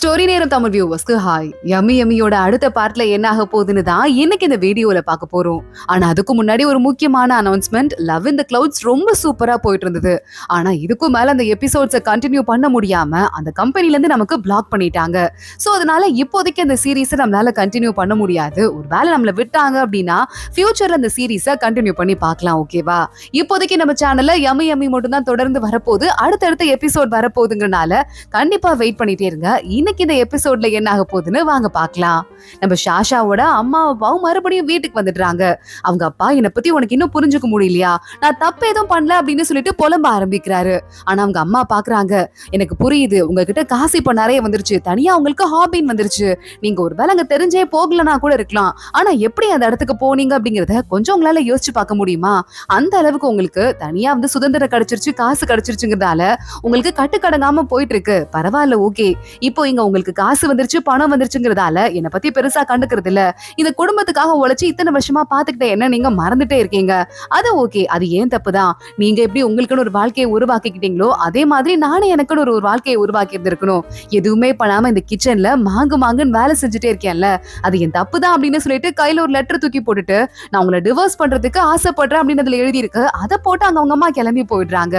Story நேரம் Tamil வியூவர்ஸ்க்கு hi. Yummy யம்மியோட அடுத்த பார்ட்ல என்ன ஆக போகுதுன்னு தான் இன்னைக்கு இந்த வீடியோல பார்க்க போறோம். ஆனா அதுக்கு முன்னாடி ஒரு முக்கியமான announcement. Love in the clouds ரொம்ப சூப்பரா போயிட்டு இருந்தது. ஆனா இதுக்கும் மேல அந்த எபிசோட்ஸை கண்டினியூ பண்ண முடியாம அந்த கம்பெனில இருந்து நமக்கு பிளாக் பண்ணிட்டாங்க. சோ அதனால இப்போதைக்கு அந்த சீரீஸை நம்மளால கண்டினியூ பண்ண முடியாது. ஒருவேளை நம்மள விட்டாங்க அப்படின்னா ஃபியூச்சர்ல அந்த சீரீஸை கண்டினியூ பண்ணி பார்க்கலாம். ஓகேவா? இப்போதைக்கு நம்ம சேனல்ல யம்மி யம்மி மட்டும் தான் தொடர்ந்து வரப்போகுது. அடுத்தடுத்த எபிசோட் வரப்போகுதுங்கறனால கண்டிப்பா வெயிட் பண்ணிட்டே இருங்க. இன்னைக்கு இந்த எபிசோட்ல என்ன ஆக போகுதுன்னு வாங்க பார்க்கலாம். நம்ம ஷாஷாவோட அம்மா அப்பாவும் மறுபடியும் வீட்டுக்கு வந்துடுறாங்க. அவங்க அப்பா என்னை பத்தி உனக்கு இன்னும் புரிஞ்சுக்க முடியலையா, நான் தப்பு எதுவும் பண்ணல அப்படின்னு சொல்லிட்டு புலம்ப ஆரம்பிக்கிறாரு. ஆனா அவங்க அம்மா பாக்குறாங்க, எனக்கு புரியுது, உங்ககிட்ட காசு இப்ப நிறைய வந்துருச்சு, தனியா உங்களுக்கு ஹாபின்னு வந்துருச்சு, நீங்க ஒரு வேலை அங்க தெரிஞ்சே போகலன்னா கூட இருக்கலாம், ஆனா எப்படி அந்த இடத்துக்கு போனீங்க அப்படிங்கறத கொஞ்சம் உங்களால யோசிச்சு பார்க்க முடியுமா? அந்த அளவுக்கு உங்களுக்கு தனியா வந்து சுதந்திரம் கிடைச்சிருச்சு, காசு கிடைச்சிருச்சுங்கிறதால உங்களுக்கு கட்டுக்கடங்காம போயிட்டு இருக்கு. பரவாயில்ல, ஓகே. இப்போ இங்க உங்களுக்கு காசு வந்துருச்சு, பணம் வந்துருச்சுங்கிறதால என்னை பத்தி பெருசா கண்டுக்கிறது இல்ல. இந்த குடும்பத்துக்காக உழைச்சு இத்தனை வருஷமா பாத்துக்கிட்ட என்ன நீங்க மறந்துட்டே இருக்கீங்க. அது ஓகே, அது ஏன் தப்புதான். நீங்க எப்படி உங்களுக்குன்னு ஒரு வாழ்க்கையை உருவாக்கிக்கிட்டீங்களோ அதே மாதிரி நானே எனக்குன்னு ஒரு வாழ்க்கையை உருவாக்கி இருந்திருக்கணும். எதுவுமே பண்ணாம இந்த கிச்சன்ல மாங்குன்னு வேலை செஞ்சுட்டே இருக்கேன்ல, அது என் தப்பு தான் அப்படின்னு சொல்லிட்டு கையில ஒரு லெட்டர் தூக்கி போட்டுட்டு நான் உங்களை டிவோர்ஸ் பண்றதுக்கு ஆசைப்படுறேன் அப்படின்னு அதுல எழுதி இருக்கு. அதை போட்டு அவங்க அம்மா கிளம்பி போயிடுறாங்க.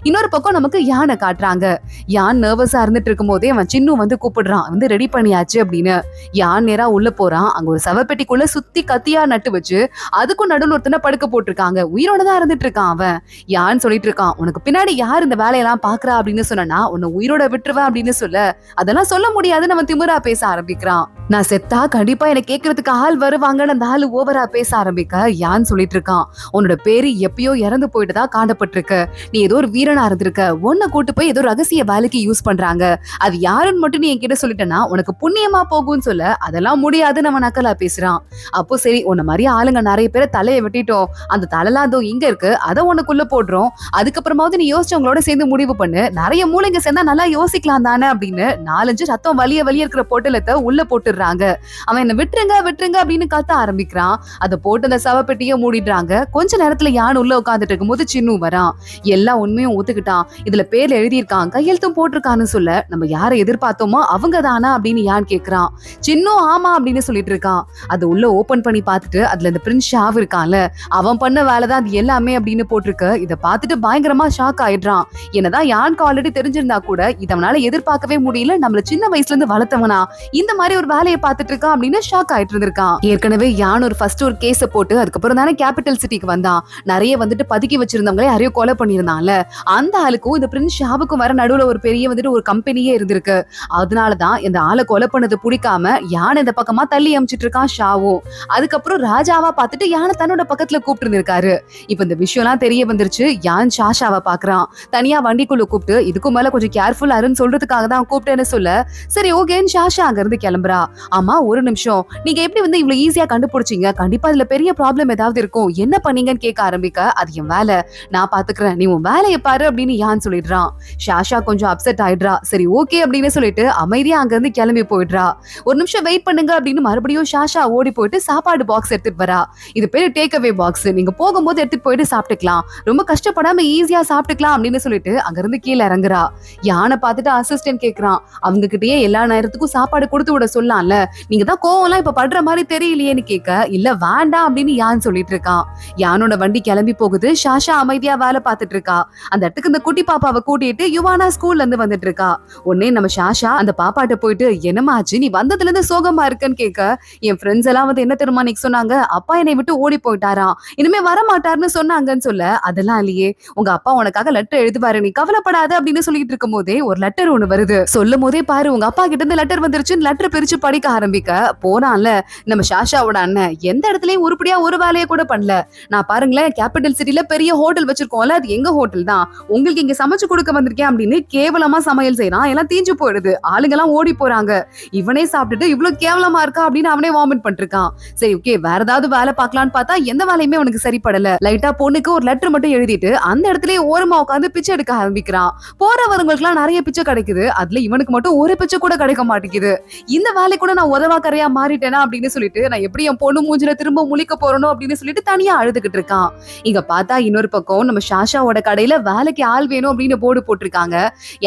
இன்னொரு பக்கம் நமக்கு யானை காட்டுறாங்க. யான் நர்வஸா இருந்துட்டு இருக்கும் போதே அவன் சின்ன வந்து கூப்பிடுறான், வந்து ரெடி பண்ணியாச்சு அப்படின்னு. யான் நேரா உள்ள போறான். அங்க ஒரு சவப்பெட்டிக்குள்ள சுத்தி கத்தியா நட்டு வச்சு அதுக்கும் நடுவில் ஒருத்தனை படுக்க போட்டிருக்காங்க. உயிரோட தான் இருந்துட்டு இருக்கான் அவன். யான் சொல்லிட்டு இருக்கான், உனக்கு பின்னாடி யார் இந்த வேலையெல்லாம் பாக்குறா அப்படின்னு சொன்னா உன்னை உயிரோட விட்டுருவேன் அப்படின்னு சொல்ல, அதெல்லாம் சொல்ல முடியாதுன்னு அவன் திமிரா பேச ஆரம்பிக்கிறான். நான் செத்தா கண்டிப்பா என்ன கேட்கறதுக்கு ஆள் வருவாங்கன்னு அந்த ஆளு ஓவரா பேச ஆரம்பிக்க யான் சொல்லிட்டு இருக்கான், உன்னோட பேரு எப்பயோ இறந்து போயிட்டுதா காண்டப்பட்டிருக்கு, நீ ஏதோ ஒரு வீரனா இருந்திருக்க, உன்னை கூட்டு போய் ஏதோ ரகசிய வேலைக்கு யூஸ் பண்றாங்க, அது யாருன்னு மட்டும் நீ என்கிட்ட சொல்லிட்டேன்னா உனக்கு புண்ணியமா போகும்னு சொல்ல, அதெல்லாம் முடியாதுன்னு நம்ம நக்கலா பேசுறான். அப்போ சரி, உன்ன மாதிரி ஆளுங்க நிறைய பேரை தலையை வெட்டிட்டோம், அந்த தலைலாம் அதோ இங்க இருக்கு, அதை உனக்குள்ள போடுறோம், அதுக்கப்புறமாவது நீ யோசிச்சவங்களோட சேர்ந்து முடிவு பண்ணு, நிறைய மூளைங்க சேர்ந்தா நல்லா யோசிக்கலாம் தானே அப்படின்னு 4-5 ரத்தம் வலிய இருக்கிற பொட்டலத்தை உள்ள போட்டுடுறாங்க. அவன் என்ன விட்டுருங்க விட்டுருங்க அப்படின்னு கத்த ஆரம்பிக்கிறான். அதை போட்டு அந்த சவப்பெட்டியை மூடிடுறாங்க. கொஞ்ச நேரத்துல யான் உள்ள உட்காந்துட்டு இருக்கும் போது சின்னு வரான். எல்லா உண்மையும் ஒத்துக்கிட்டான். இதுல பேர்ல எழுதியிருக்கான், கையெழுத்தும் போட்டிருக்கான்னு சொல்ல, நம்ம யாரை எதிர்பார்த்தோமோ அவங்க தானா அப்படின்னு யான் கேக்குறான். சின்னும் ஆமா அப்படின்னு சொல்லிட்டு இருக்கான். அது உள்ள ஓபன் பண்ணி பார்த்துட்டு அதுல இந்த பிரின்ஸ் ஷாவ் இருக்கான்ல, அவன் பண்ண வேலைதான் அது எல்லாமே அப்படின்னு போட்டிருக்கு. இதை பார்த்துட்டு பயங்கரமா ஷாக் ஆயிடுறான். என்னதான் யானுக்கு ஆல்ரெடி தெரிஞ்சிருந்தா கூட இதை அவனால எதிர்பார்க்கவே முடியல. நம்மள சின்ன வயசுல இருந்து வளர்த்தவனா இந்த மாதிரி ஒரு வேலையை பார்த்துட்டு இருக்கான் அப்படின்னு ஷாக் ஆயிட்டு இருந்திருக்கான். ஏற்கனவே யான் ஒரு ஃபர்ஸ்ட் ஒரு கேஸ போட்டு அதுக்கப்புறம் தானே கேபிட்டல் சிட்டிக்கு வந்தான். நிறைய வந்துட்டு பதுக்கி வச்சிருந்தவங்களே யாரையோ கொலை பண்ணியிருந்தான்ல, அந்த ஆளுக்கும் இந்த பிரின்ஸ் ஷாவுக்கும் வர நடுவுல ஒரு பெரிய வந்துட்டு ஒரு கம்பெனியே இருந்திருக்கு. அதனாலதான் இந்த ஆளை கொலை பண்ணது பிடிக்காம யானை இந்த பக்கமா தள்ளி அமிச்சிட்டு இருக்கான் ஷாவும். அதுக்கப்புறம் ராஜாவா பார்த்துட்டு யானை தன்னோட பக்கத்துல கூப்பிட்டு இருந்திருக்காரு. இப்ப இந்த விஷயம் எல்லாம் தெரிய வந்துருச்சு. யான் ஷாஷாவை பாக்குறான். தனியா வண்டிக்குள்ள கூப்பிட்டு இதுக்கு மேல கொஞ்சம் கேர்ஃபுல்லா இருன்னு சொல்றதுக்காக தான் கூப்பிட்டேன்னு சொல்ல, சரி ஓகேன்னு ஷாஷா அங்க இருந்து கிளம்புறா. ஆமா, ஒரு நிமிஷம், நீங்க எப்படி வந்து இவ்வளவு ஈஸியா கண்டுபிடிச்சீங்க? கண்டிப்பா இதுல பெரிய ப்ராப்ளம் ஏதாவது இருக்கும், என்ன பண்ணீங்கன்னு கேட்க ஆரம்பிக்க, அது என் வேலை, நான் பாத்துக்கிறேன், நீ உன் வேலையை பாரு அப்படின்னு யான் சொல்லிடுறான். ஷாஷா கொஞ்சம் அப்செட் ஆயிடுறா. சரி ஓகே அப்படின்னு சொல்லிட்டு அமைதியா அங்க இருந்து கிளம்பி போயிடுறா. ஒரு நிமிஷம் வெயிட் பண்ணுங்க அப்படின்னு மறுபடியும் ஷாஷா ஓடி போயிட்டு சாப்பாடு பாக்ஸ் எடுத்துட்டு வரா. இது பேரு டேக் அவே பாக்ஸ், நீங்க போகும்போது எடுத்துட்டு போயிட்டு சாப்பிட்டுக்கலாம், ரொம்ப கஷ்டப்படாம ஈஸியா சாப்பிட்டுக்கலாம் அப்படின்னு சொல்லிட்டு அங்க இருந்து கீழே இறங்குறா. யானை பார்த்துட்டு அசிஸ்டன்ட் கேக்குறான், அவங்க கிட்டயே எல்லா நேரத்துக்கும் சாப்பாடு கொடுத்து விட சொல்லலாம்ல, நீங்க தான் கோவம்லாம் இப்ப படுற மாதிரி தெரியலையேன்னு கேட்க, இல்ல வேண்டாம் அப்படின்னு யான் சொல்லிட்டு இருக்கான். யானோட வண்டி கிளம்பி போகுது. ஷாஷா அமைதியா வேலை பார்த்துட்டு இருக்கா. அந்த இடத்துக்கு இந்த குட்டி பாப்பாவை கூட்டிட்டு யுவானா ஸ்கூல்ல இருந்து வந்துட்டு இருக்கா. உடனே நம்ம ஷாஷா அந்த பாப்பாட்ட போயிட்டு, என்னமாச்சு, நீ வந்ததுல இருந்து சோகமா இருக்குன்னு கேட்க, என் ஃப்ரெண்ட்ஸ் எல்லாம் வந்து என்ன தெரியுமா நீக்கு சொன்னாங்க, அப்பா என்னை விட்டு ஓடி போயிட்டாராம், இனிமே வர மாட்டாருன்னு சொன்னாங்கன்னு சொல்ல, அதெல்லாம் இல்லையே, உங்க அப்பா உனக்காக லெட்டர் எழுதுவாரு, நீ கவலைப்படாத அப்படின்னு சொல்லிட்டு இருக்கும் போதே ஒரு லெட்டர் ஒண்ணு வருது. சொல்லும் போதே பாரு, உங்க அப்பா கிட்ட இருந்து லெட்டர் வந்துருச்சுன்னு லெட்டர் பிரிச்சு படிக்க ஆரம்பிக்க போனான்ல நம்ம ஷாஷாவோட அண்ணன். எந்த இடத்துலயும் உருப்படியா ஒரு வேலையை கூட பண்ணல. நான் பாருங்களேன், கேபிட்டல் சிட்டில பெரிய ஹோட்டல் வச்சிருக்கோம்ல, அது எங்க ஹோட்டல் தான், உங்களுக்கு இங்க சமைச்சு கொடுக்க வந்திருக்கேன் அப்படின்னு கேவலமா சமையல் செய்யறான். எல்லாம் தீஞ்சு போயிடுது, ஆளுங்க எல்லாம் ஓடி போறாங்க. இவனே சாப்பிட்டுட்டு இவ்வளவு கேவலமா இருக்கா அப்படின்னு அவனே வாமிட் பண்ணிருக்கான். சரி ஓகே, வேற ஏதாவது வேலை பார்க்கலான்னு பார்த்தா எந்த வேலையுமே அவனுக்கு சரிப்படல. லைட்டா பொண்ணுக்கு ஒரு லெட்டர் மட்டும் எழுதிட்டு அந்த இடத்துலயே ஓரமா உட்காந்து பிச்சை எடுக்க ஆரம்பிக்கிறான். போறவங்களுக்கு எல்லாம் நிறைய பிச்சை கிடைக்குது, அதுல இவனுக்கு மட்டும் ஒரு பிச்சை கூட கிடைக்க மாட்டேங்குது. இந்த வேலை கூட நான் உதவாக்கரையா மாறிட்டேனா அப்படின்னு சொல்லிட்டு நான் எப்படி என் பொண்ணு மூஞ்சில திரும்ப முழிக்க போறனோ அப்படின்னு சொல்லிட்டு தனியா அழுதுகிட்டு இருக்கான். இங்க பார்த்தா இன்னொரு பக்கம் நம்ம ஷாஷாவோட கடையில வேலைக்கு ஆள் வேணும் அப்படின்னு போர்டு போட்டிருக்காங்க.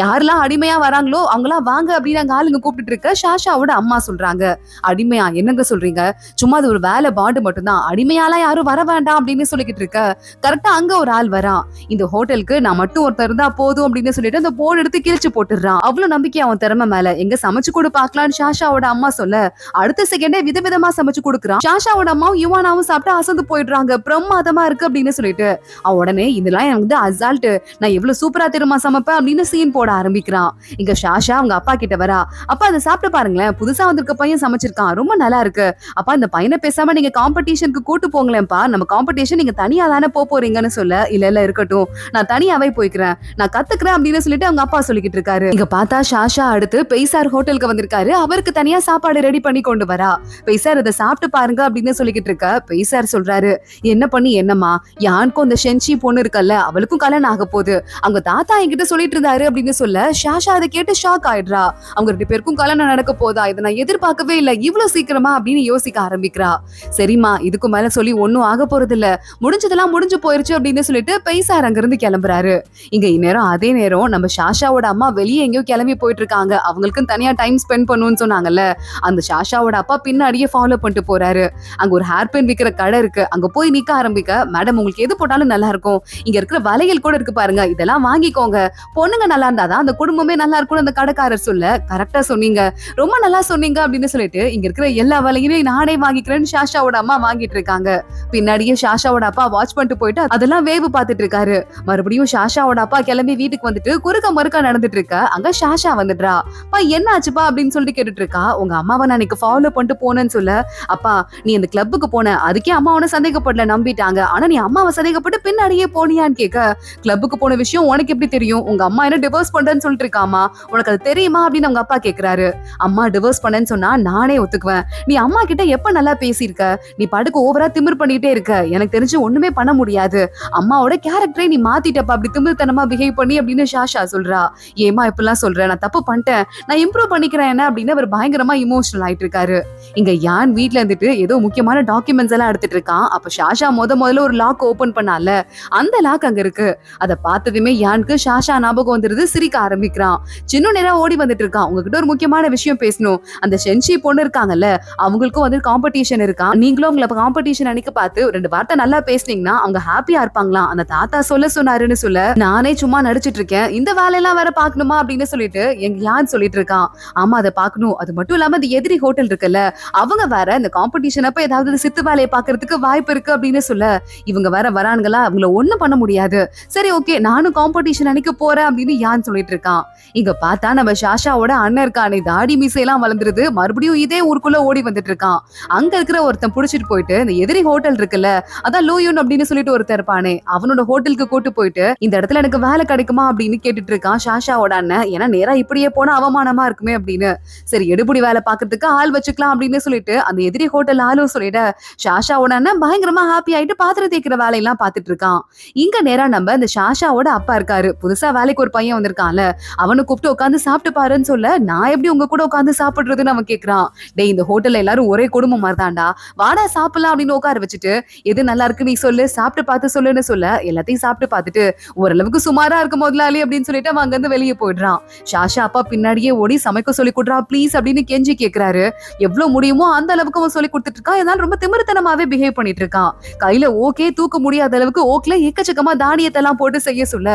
யாரெல்லாம் அடிமையா வராங்களோ அவங்களாம் வாங்க அப்படின்னு அங்க ஆளுங்க கூப்பிட்டு இருக்க சாஷாவோட அம்மா சொல்றாங்க. அடிமையா? என்னங்க சொல்றீங்க? சும்மா அது ஒரு வேலை பாண்டு மட்டும்தான், அடிமையாலாம் யாரும் வர வேண்டாம் அப்படின்னு சொல்லிக்கிட்டு இருக்க. கரெக்டா அங்க ஒரு ஆள் வரான். இந்த ஹோட்டலுக்கு நான் மட்டும் ஒருத்தர் இருந்தா போதும் அப்படின்னு சொல்லிட்டு அந்த போர்டு எடுத்து கிழிச்சு போட்டுறான். அவ்வளவு நம்பிக்கை அவன் திறமை மேல. எங்க சமைச்சு கொடு பாக்கலான்னு சாஷாவோட அம்மா சொல்ல அடுத்த செகண்டே விதவிதமா சமைச்சு கொடுக்குறான். சாஷாவோட அம்மாவும் யுவானாவும் சாப்பிட்டு அசந்து போயிடுறாங்க. பிரமாதமா இருக்கு அப்படின்னு சொல்லிட்டு அவன் உடனே இதெல்லாம் எனக்கு வந்து அசால்ட், நான் எவ்வளவு சூப்பரா திரும்ப சமைப்பேன் அப்படின்னு சீன் போட ஆரம்பிக்கிறான். இங்க சாஷா அவங்க அப்பா கிட்ட வரா. அப்பா அதை சாப்பிட்டு பாருங்களேன், புதுசா வந்திருக்க பையன் சமைச்சிருக்கான், ரொம்ப நல்லா இருக்கு. அப்பா அந்த பையனை பேசாம நீங்க காம்படிஷனுக்கு கூட்டு போங்களேன்ப்பா, நம்ம காம்படிஷன் நீங்க தனியா தானே போறீங்கன்னு சொல்ல, இல்ல இல்ல இருக்கட்டும், நான் தனியாவே போய்க்கிறேன், நான் கத்துக்கிறேன் அப்படின்னு சொல்லிட்டு அவங்க அப்பா சொல்லிக்கிட்டு இருக்காரு. இங்க பார்த்தா சாஷா அடுத்து பெய்சார் ஹோட்டலுக்கு வந்திருக்காரு. அவருக்கு தனியா சாப்பாடு ரெடி பண்ணி கொண்டு வரா. பெய்சார் இதை சாப்பிட்டு பாருங்க அப்படின்னு சொல்லிக்கிட்டு இருக்க. பெய்சார் சொல்றாரு, என்ன பண்ணி என்னம்மா, யாருக்கும் அந்த ஷென்ஷி பொண்ணு இருக்கல்ல, அவளுக்கும் கல்யாணம் ஆக போகுது, அவங்க தாத்தா என்கிட்ட சொல்லிட்டு இருந்தாரு அப்படின்னு சொல்ல சாஷா அதை கேட்டு ஷாக் ஆயிடுறா. அவங்க 2 பேருக்கும் கல்யாணம் நடக்க போதா, இதை நான் எதிர்பார்க்கவே இல்லை, இவ்வளவு சீக்கிரமா அப்படின்னு யோசிக்க ஆரம்பிக்கிறா. சரிம்மா, இதுக்கு மேல சொல்லி ஒன்னும் ஆக போறது இல்ல, முடிஞ்சதெல்லாம் முடிஞ்சு போயிருச்சு அப்படின்னு சொல்லிட்டு பெய்சார் அங்க இருந்து கிளம்புறாரு. இங்க இந்நேரம் அதே நேரம் நம்ம சாஷாவோட அம்மா வெளியே எங்கேயோ கிளம்பி போயிட்டு இருக்காங்க. அவங்களுக்கு தனியா டைம் ஸ்பெண்ட் பண்ணுன்னு சொன்னாங்கல்ல, அந்த சாஷாவோட அப்பா பின்னாடியே ஃபாலோ பண்ணிட்டு போறாரு. அங்க ஒரு ஹேர் பின் விக்கிற கடை இருக்கு. அங்க போய் நிக்க ஆரம்பிக்க, மேடம் உங்களுக்கு எது போட்டாலும் நல்லா இருக்கும், இங்க இருக்கிற வளையல் கூட இருக்கு பாருங்க, இதெல்லாம் வாங்கிக்கோங்க, பொண்ணுங்க நல்லா இருந்தாதான் அந்த குடும்பமே நல்லா இருக்கும் அந்த கடைக்காரர் சொல்ல. கரெக்டா சொன்னீங்க, ரொம்ப நல்லா சொன்னீங்க அப்படின்னு சொல்லிட்டு இங்க இருக்கிற எல்லா வளையலையும் நானே வாங்கிக்கிறேன்னு சாஷாவோட அம்மா வாங்கிட்டு இருக்காங்க. பின்னாடியே சாஷாவோட அப்பா வாட்ச் பண்ணிட்டு போயிட்டு அதெல்லாம் வேவு பார்த்துட்டு இருக்காரு. மறுபடியும் சாஷாவோட அப்பா கிளம்பி வீட்டுக்கு வந்துட்டு குறுக்க மறுக்க நடந்துட்டு இருக்க. அங்க சாஷா வந்துடுறா. பா என்ன ஆச்சுப்பா அப்படின்னு சொல்லிட்டு கேட்டுட்டு இருக்கா. உங்க அம்மாவை நான் இன்னைக்கு ஃபாலோ பண்ணிட்டு போனேன்னு சொல்ல, அப்பா நீ அந்த கிளப்புக்கு போன, அதுக்கே அம்மா உன சந்தேகப்படல, நம்பிட்டாங்க, ஆனா நீ அம்மாவை சந்தேகப்பட்டு பின்னாடியே போனியான்னு கேட்க, கிளப்புக்கு போன விஷயம் உனக்கு எப்படி தெரியும், உங்க அம்மா என்ன டிவோர்ஸ் பண்றேன்னு சொல்லிட்டு இருக்காமா, உனக்கு அது தெரியுமா அப்படின்னு அவங்க அப்பா கேக்குறாரு. அம்மா டிவோர்ஸ் பண்ணேன்னு சொன்னா நானே ஒத்துக்குவேன், நீ அம்மா கிட்ட எப்ப நல்லா பேசியிருக்க, நீ படுக்க ஓவரா திமிர் பண்ணிட்டே இருக்க, எனக்கு தெரிஞ்சு ஒண்ணுமே பண்ண முடியாது, அம்மாவோட கேரக்டரை நீ மாத்திட்டப்ப அப்படி திமிர்த்தனமா பிஹேவ் பண்ணி அப்படின்னு சாஷா சொல்றா. ஏமா இப்பெல்லாம் சொல்றேன், நான் தப்பு பண்ணிட்டேன், நான் இம்ப்ரூவ் பண்ணிக்கிறேன் என்ன அப்படின்னு அவர் பயங்கரமா இமோஷனல் ஆயிட்டு இருக்காரு. இங்க யான் வீட்ல இருந்துட்டு ஏதோ முக்கியமான டாக்குமெண்ட்ஸ் எல்லாம் எடுத்துட்டு இருக்கான். அப்ப சாஷா முதல்ல ஒரு லாக் ஓபன் பண்ணால, அந்த லாக் அங்க இருக்கு. அதை பார்த்ததுமே யானுக்கு சாஷா ஞாபகம் வந்துருது. சிரிக்க ஆரம்பிக்கிறான். சின்ன நேரம் ஓடி வந்துட்டு இருக்கான். உங்ககிட்ட ஒரு முக்கியமான விஷயம் பேசணும், அந்த ஷென்ஷி பொண்ணு இருக்காங்கல்ல, அவங்களுக்கும் வந்து காம்படிஷன் இருக்கான், நீங்களும் உங்களை காம்படிஷன் அன்னைக்கு பார்த்து 2 வார்த்தை நல்லா பேசுனீங்கன்னா அவங்க ஹாப்பியா இருப்பாங்களாம், அந்த தாத்தா சொல்ல சொன்னாருன்னு சொல்ல, நானே சும்மா நடிச்சிட்டு இருக்கேன், இந்த வேலையெல்லாம் வேற பாக்கணுமா அப்படின்னு சொல்லிட்டு எங்க யான் சொல்லிட்டு இருக்கான். ஆமா அதை பாக்கணும், அது மட்டும் இல்லாம அந்த எதிரி ஹோட்டல் இருக்குல்ல, அவங்க வேற இந்த காம்படிஷன் அப்ப ஏதாவது சித்து வேலையை பாக்குறதுக்கு வாய்ப்பு இருக்கு அப்படின்னு சொல்ல, இவங்க வேற வரானுங்களா, அவங்கள ஒண்ணும் பண்ண முடியாது, சரி ஓகே நானும் காம்படிஷன் அன்னைக்கு போறேன் அப்படின்னு யான் சொல்லிட்டு இருக்கான். இங்க பார்த்தா நம்ம சாஷாவோட அண்ணன் இருக்கானே, தாடி மீசையெல்லாம் வளர்ந்துருது, மறுபடியும் இதே ஊருக்குள்ள ஓடி வந்துட்டு இருக்கான். அங்க இருக்கிற ஒருத்தன் புடிச்சிட்டு போயிட்டு இந்த எதிரி ஹோட்டல் இருக்குல்ல, அதான் லூயூன் அப்படின்னு சொல்லிட்டு ஒருத்தர் இருப்பானே, அவனோட ஹோட்டலுக்கு கூட்டு போயிட்டு இந்த இடத்துல எனக்கு வேலை கிடைக்குமா அப்படின்னு கேட்டுட்டு இருக்கான் சாஷாவோட அண்ணன். ஏன்னா நேரா இப்படியே போனா அவமானமா இருக்குமே அப்படின்னு. சரி எடுபடி வேலை பாக்குறதுக்கு ஆள் வச்சுக்கலாம் அப்படின்னு சொல்லிட்டு அந்த எதிரி ஹோட்டல் ஆளும் சொல்லிட, சாஷாவோட அண்ணன் பயங்கரமா ஹாப்பி ஆயிட்டு பாத்திரம் தேய்க்கிற வேலையெல்லாம் பாத்துட்டு இருக்கான். இங்க நேரா நம்ம இந்த சாஷாவோட அப்பா இருக்காரு. புதுசா வேலைக்கு ஒரு பையன் வந்திருக்கான்ல, அவனை கூப்பிட்டு உட்காந்து சாப்பிட்டு பாருன்னு சொல்ல, நான் எப்படி உங்க கூட உட்காந்து சாப்பிடுறதுன்னு அவன் கேக்குறான். டேய் இந்த ஹோட்டல்ல எல்லாரும் ஒரே குடும்பம் மாதிரிதான்டா, வாடா சாப்பிடலாம் அப்படின்னு உட்கார வச்சுட்டு, எது நல்லா இருக்கு நீ சொல்லு, சாப்பிட்டு பார்த்து சொல்லுன்னு சொல்ல, எல்லாத்தையும் சாப்பிட்டு பார்த்துட்டு ஓரளவுக்கு சுமாரா இருக்கு முதலாளி அப்படின்னு சொல்லிட்டு அவன் அங்க இருந்து வெளியே போயிடுறான். சாஷா அப்பா பின்னாடியே ஓடி சமைக்க சொல்லி கொடுறா ப்ளீஸ் அப்படின்னு கெஞ்சி கேக்குறாரு. எவ்வளவு முடியுமோ அந்த அளவுக்கு அவன் சொல்லி கொடுத்துட்டு இருக்கான். இதனால ரொம்ப திமிருத்தனமாவே பிஹேவ் பண்ணிட்டு இருக்கான். கையில ஓகே தூக்க முடியாத அளவுக்கு ஓக்ல எக்கச்சக்கமா தானியத்தெல்லாம் போட்டு செய்ய சொல்ல,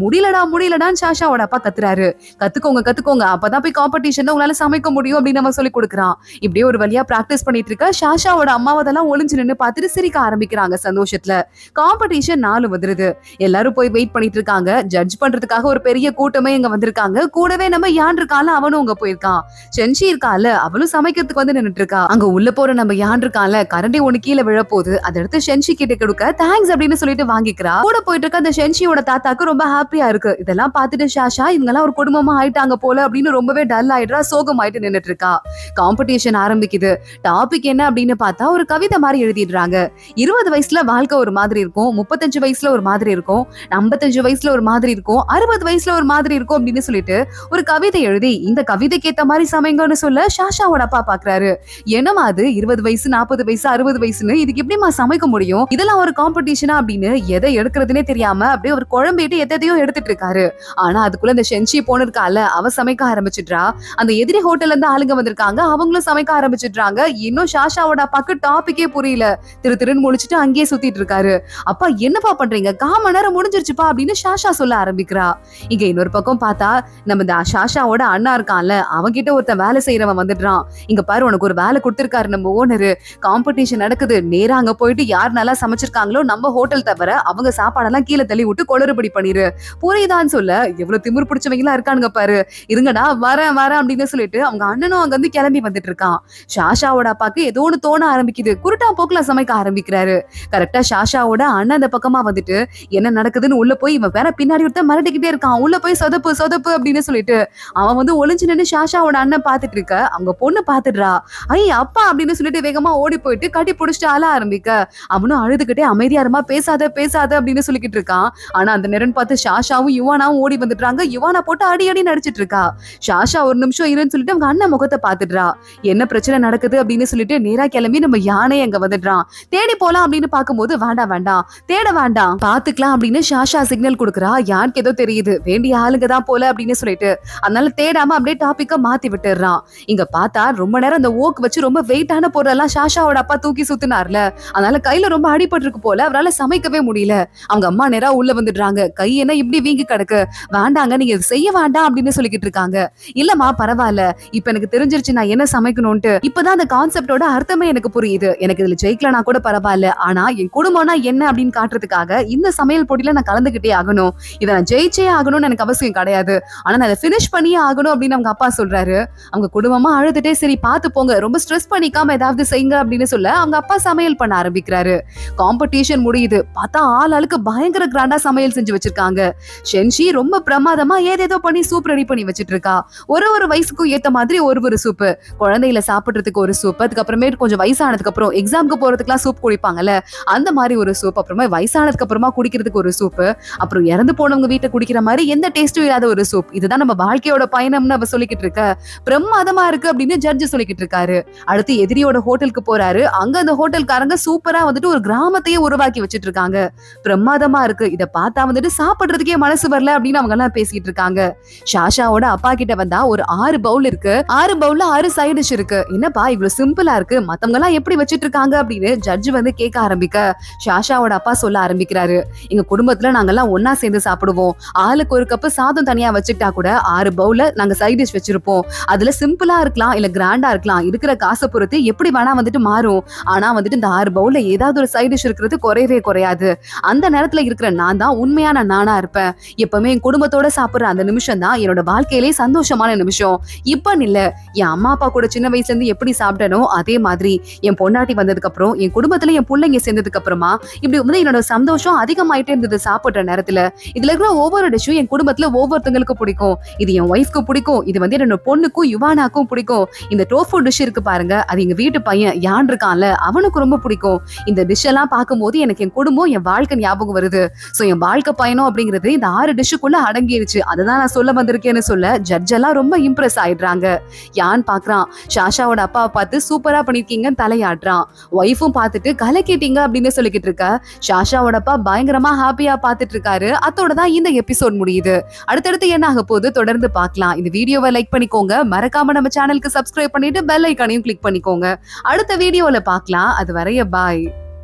முடியலடான்னு சாஷாவோட அப்பா கத்துறாரு. கத்துக்கோங்க அப்பதான் போய் காம்படிஷன் உங்களால சமைக்க முடியும் அப்படின்னு அவன் சொல்லி கொடுக்குறான். இப்படியே ஒரு வழியா பிராக்டிஸ் பண்ணிட்டு இருக்க சாஷாவோட அம்மாவதெல்லாம் ஒளிஞ்சு நின்று பார்த்துட்டு சிரிக்க ஆரம்பிக்கிறாங்க சந்தோஷத்துல. காம்படிஷன் 4 வந்துருது. எல்லாரும் போய் வெயிட் பண்ணிட்டு இருக்காங்க. ஜட்ஜ் பண்றதுக்காக ஒரு பெரிய கூட்டமே இங்க வந்திருக்காங்க. கூடவே நம்ம யான் இருக்கால, அவனும் அங்க போயிருக்கான். சென்ஷி இருக்கால, அவளும் சமைக்கிறதுக்கு வந்து நின்னுட்டு இருக்கா. அங்க உள்ள போற நம்ம யான் இருக்கால, கரண்டி ஒண்ணு கீழே விழ போகுது. அதை எடுத்து சென்ஷி கிட்ட கொடுக்க தேங்க்ஸ் அப்படின்னு சொல்லிட்டு வாங்கிக்கிறா. கூட போயிட்டு இருக்க அந்த சென்ஷியோட தாத்தாக்கு ரொம்ப ஹாப்பியா இருக்கு. இதெல்லாம் பார்த்துட்டு சாஷா இவங்க எல்லாம் ஒரு குடும்பமா ஆயிட்டாங்க போல அப்படின்னு ரொம்பவே டல் ஆயிடுறா, சோகம் ஆயிட்டு நின்னுட்டு இருக்கா. காம்படிஷன் ஆரம்பிக்குது. டாபிக் என்ன அப்படின்னு பார்த்தா ஒரு கவிதை மாதிரி எழுதிடுறாங்க. 20 வயசுல வாழ்க்கை ஒரு மாதிரி இருக்கும், 35 வயசுல ஒரு மாதிரி இருக்கும், 55 வயசுல ஒரு மாதிரி இருக்கும், 60 வயசுல ஒரு மாதிரி இருக்கும் அப்படின்னு சொல்லிட்டு ஒரு கவிதை எழுதி இந்த கவிதைக்கு ஏத்த மாதிரி சமைங்கன்னு சொல்ல சாஷாவோட அப்பா பாக்குறாரு. என்னமா அது 20 வயசு 40 வயசு 60 வயசுன்னு இதுக்கு எப்படிமா சமைக்க முடியும், இதெல்லாம் ஒரு காம்படிஷனா அப்படின்னு எதை எடுக்கிறதுனே தெரியாம அப்படியே ஒரு குழம்பிட்டு எதையோ எடுத்துட்டு இருக்காரு. ஆனா அதுக்குள்ள இந்த சென்ஷி போன இருக்கால, அவ சமைக்க சமைக்க ஆரம்பிச்சிடுறா. அந்த எதிரி ஹோட்டல்ல இருந்து ஆளுங்க வந்திருக்காங்க, அவங்களும் சமைக்க ஆரம்பிச்சிடுறாங்க. இன்னும் சாஷாவோட அப்பாக்கு டாபிக்கே புரியல. திருன்னு முழிச்சிட்டு அங்கேயே சுத்திட்டு இருக்காரு. அப்பா என்னப்பா பண்றீங்க, 1/4 மணி நேரம் முடிஞ்சிருச்சுப்பா அப்படின்னு சாஷா சொல்ல ஆரம்பிக்கிறா. இங்க இன்னொரு பக்கம் பார்த்தா நம்ம இந்த சாஷாவோட அண்ணா இருக்கான்ல, அவன்கிட்ட ஒருத்தன் வேலை செய்யறவன் வந்துடுறான். இங்க பாரு, உனக்கு ஒரு வேலை கொடுத்திருக்காரு நம்ம ஓனரு, காம்படிஷன் நடக்குது, நேரா அங்க போயிட்டு யார் நல்லா சமைச்சிருக்காங்களோ நம்ம ஹோட்டல் தவிர அவங்க சாப்பாடெல்லாம் கீழே தள்ளி விட்டு குளறுபடி பண்ணிரு, புரியுதான்னு சொல்ல. எவ்வளவு திமிர் பிடிச்சவங்களா இருக்கானுங்க பாரு. இருங்கடா வரேன் அப்படின்னு சொல்லிட்டு அவங்க அண்ணனும் அங்க இருந்து கிளம்பி வந்துட்டு இருக்கான். சாஷாவோட அப்பாக்கு ஏதோ ஒண்ணு தோண ஆரம்பிக்குது. குருட்டா போக்குல சமைக்க ஆரம்பிக்கிறாரு. கரெக்டா சாஷாவோட அண்ணன் அந்த பக்கமா வந்துட்டு என்ன நடக்குதுன்னு உள்ள போய் இவன் வேற பின்னாடி ஒருத்தன் மிரட்டிக்கிட்டே இருக்கான். உள்ள போய் சொதப்பு சொதப்பு அப்படின்னு சொல்லிட்டு அவன் வந்து ஒளிஞ்சு நின்று சாஷாவோட அண்ணன் பாத்துட்டு இருக்க. அவங்க பொண்ணு பாத்துடுறா. அப்பா அப்படின்னு சொல்லிட்டு வேகமா ஓடி போயிட்டு கட்டி புடிச்சிட்டு அழ ஆரம்பிக்க. அவனும் அழுதுகிட்டே அமைதியா இருமா, பேசாத பேசாத அப்படின்னு சொல்லிக்கிட்டு இருக்கான். ஆனா அந்த நேரம் பார்த்து சாஷாவும் யுவானாவும் ஓடி வந்துடுறாங்க. யுவானா போட்டு அடி அடி நடிச்சிட்டு இருக்கா. சாஷா ஒரு நிமிஷம் இருன்னு சொல்லிட்டு அவங்க அண்ணன் முகத்தை பாத்துடுறா. என்ன பிரச்சனை நடக்குது அப்படின்னு சொல்லிட்டு நேரா கிளம்பி நம்ம யானை அங்க வந்துடுறான். தேடி போலாம் அப்படின்னு பாக்கும்போது வேண்டாம் தேட வேண்டாம், பாத்துக்கலாம் அப்படின்னு சாஷா சிக்னல் கொடுக்குறா. யாருக்கு ஏதோ தெரியுது, வேண்டிய ஆளுங்க தான் போல அப்படின்னு சொல்லிட்டு அதனால தேடாம அப்படியே டாபிக்க மாத்தி விட்டுறான். இங்க பார்த்தா ரொம்ப நேரம் அந்த ஓக் வச்சு ரொம்ப வெயிட்டான பொருளெல்லாம் சாஷாவோட அப்பா தூக்கி சுத்தினார்ல, அதனால கையில ரொம்ப அடிபட்டிருக்கு போல, அவரால் சமைக்கவே முடியல. அவங்க அம்மா நேரா உள்ள வந்துடுறாங்க. கை என்ன இப்படி வீங்கி கிடக்கு, வேண்டாங்க நீங்க செய்ய வேண்டாம் அப்படின்னு சொல்லிக்கிட்டு இருக்காங்க. இல்லம்மா பரவாயில்ல, இப்ப எனக்கு தெரிஞ்சிருச்சு நான் என்ன சமைக்கணும்ட்டு. இப்பதான் அந்த கான்செப்டோட அர்த்தமே எனக்கு புரியுது. எனக்கு இதுல ஜெயிக்கலனா கூட பரவாயில்ல, ஆனா என் குடும்பம்னா என்ன அப்படின்னு காட்டுறதுக்காக இந்த சமையல் போட்டியில நான் கலந்துகிட்டே ஆகணும். இதை நான் ஜெயிச்சே ஆகணும்னு எனக்கு அவசியம் கிடையாது, ஆனா நான் அதை பினிஷ் பண்ணியே ஆகணும் அப்படின்னு அவங்க அப்பா சொல்றாரு. அவங்க குடும்பமா அழுதுட்டே சரி பாத்து போங்க, ரொம்ப ஸ்ட்ரெஸ் பண்ணிக்காம ஏதாவது செய்யுங்க அப்படின்னு சொல்ல அவங்க அப்பா சமையல் பண்ண ஆரம்பிக்கிறாரு. காம்படிஷன் முடியுது. பார்த்தா ஆளுக்கு பயங்கர கிராண்டா சமையல் செஞ்சு வச்சிருக்காங்க. ஷென்ஷி ரொம்ப பிரமாதமா ஏதேதோ பண்ணி சூப் ரெடி பண்ணி வச்சிட்டு இருக்கா. ஒரு வயசுக்கும் ஏத்த மாதிரி ஒரு சூப்பு, குழந்தையில சாப்பிடுறதுக்கு ஒரு சூப், அதுக்கப்புறமே கொஞ்சம் வயசானதுக்கு அப்புறம் எக்ஸாமுக்கு போறதுக்குலாம் சூப் குடிப்பாங்கல்ல அந்த மாதிரி ஒரு சூப், அப்புறமா வயசானதுக்கு அப்புறமா குடிக்கிறதுக்கு ஒரு சூப், அப்புறம் இறந்து போனவங்க வீட்டை குடிக்கிற மாதிரி எந்த டேஸ்டும் இல்லாத ஒரு சூப். இதுதான் நம்ம வாழ்க்கையோட பயணம்னு அவ சொல்லிக்கிட்டு இருக்க. பிரமாதமா இருக்கு அப்படின்னு ஜட்ஜ் சொல்லிக்கிட்டு இருக்காரு. அடுத்து எதிரியோட ஹோட்டலுக்கு போறாரு. அங்க அந்த ஹோட்டல்காரங்க சூப்பரா வந்துட்டு ஒரு கிராமத்தையே உருவாக்கி வச்சிட்டு இருக்காங்க. பிரமாதமா இருக்கு, இத பார்த்தா வந்துட்டு சாப்பிடுறதுக்கே மனசு வரல அப்படின்னு அவங்க எல்லாம் பேசிட்டு இருக்காங்க. சாஷாவோட அப்பா கிட்ட வந்தா ஒரு 6 பவுல் இருக்கு, 6 பவுல்ல 6 சைட் டிஷ் இருக்கு. என்னப்பா இவ்வளவு சிம்பிளா இருக்கு, மத்தவங்க எல்லாம் எப்படி வச்சிட்டு இருக்காங்க அப்படின்னு ஜட்ஜ் வந்து கேட்க ஆரம்பிக்க சாஷாவோட அப்பா சொல்ல ஆரம்பிக்கிறாரு. எங்க குடும்பத்துல நாங்கெல்லாம் ஒன்னா சேர்ந்து சாப்பிடுவோம். ஆளுக்கு ஒரு கப்பு சாதம் தனியா வச்சுட்டா கூட 6 பவுல்ல நாங்க சைட் டிஷ் வச்சிருப்போம். அதுல சிம்பிளா இருக்கலாம் இல்ல கிராண்டா இருக்கலாம், இருக்கிற காசை பொறுத்து எப்படி வேணா வந்துட்டு மாறும். ஆனா வந்துட்டு இந்த 6 பவுல்ல ஏதாவது ஒரு சைட் டிஷ் இருக்கிறது குறையவே குறையாது. அந்த நேரத்துல இருக்கிற நான் தான் உண்மையான நானா இருப்பேன். எப்பவுமே என் குடும்பத்தோட சாப்பிடுற அந்த நிமிஷம் தான் என்னோட வாழ்க்கையிலே சந்தோஷமான நிமிஷம். இப்ப இல்ல, என் அம்மா அப்பா கூட சின்ன வயசுல இருந்து எப்படி சாப்பிட்டனோ அதே மாதிரி என் பொண்டாட்டி வந்ததுக்கு அப்புறம் என் குடும்பத்துல என் பிள்ளைங்க சேர்ந்ததுக்கு அப்புறமா இப்படி வந்து என்னோட சந்தோஷம் அதிகமாயிட்டே இருந்தது. சாப்பிடுற நேரத்துல இதுல இருக்கிற ஒவ்வொரு டிஷ்ஷும் என் குடும்பத்துல ஒவ்வொருத்தங்களுக்கு பிடிக்கும். இது என் ஒய்ஃப்க்கு பிடிக்கும், இது வந்து என்னோட பொண்ணுக்கும் யுவானாக்கும் பிடிக்கும். இந்த டோஃபு டிஷ் இருக்கு பாருங்க, அது எங்க வீட்டு பையன் யான் இருக்கான்ல அவனுக்கு ரொம்ப பிடிக்கும். இந்த டிஷ் எல்லாம் பார்க்கும்போது எனக்கு என் குடும்பம் என் வாழ்க்கை ஞாபகம் வருது. சோ என் வாழ்க்கை பயணம் அப்படிங்கிறது இந்த 6 டிஷ்ஷுக்குள்ள அடங்கிருச்சு. அதுதான் நான் சொல்ல வந்திருக்கேன்னு சொல்ல ஜட்ஜ் எல்லாம் ரொம்ப இம்ப்ரெஸ் ஆயிடுறாங்க. யான் பாக்குறான், சாஷாவோட அப்பாவை பார்த்து சூப்பரா பண்ணிருக்கீங்கன்னு தலையாடுறான். ஒய்ஃபும் பார்த்துட்டு கலக்கிட்டீங்க அப்படின்னு சொல்லிக்கிட்டு இருக்க. சாஷாவோட அப்பா பயங்கரமா ஹாப்பியா பார்த்துட்டு இருக்காரு. அதோட தான் இந்த எபிசோட் முடியுது. அடுத்தடுத்து என்ன ஆக போகுது தொடர்ந்து பார்க்கலாம். இந்த வீடியோவை லைக் பண்ணிக்கோங்க, மறக்காம நம்ம சேனலுக்கு சப்ஸ்கிரைப் பண்ணிட்டு பெல் ஐகானையும் கிளிக் பண்ணிக்கோங்க. அடுத்த வீடியோல பார்க்கலாம். அது வரைய பாய்.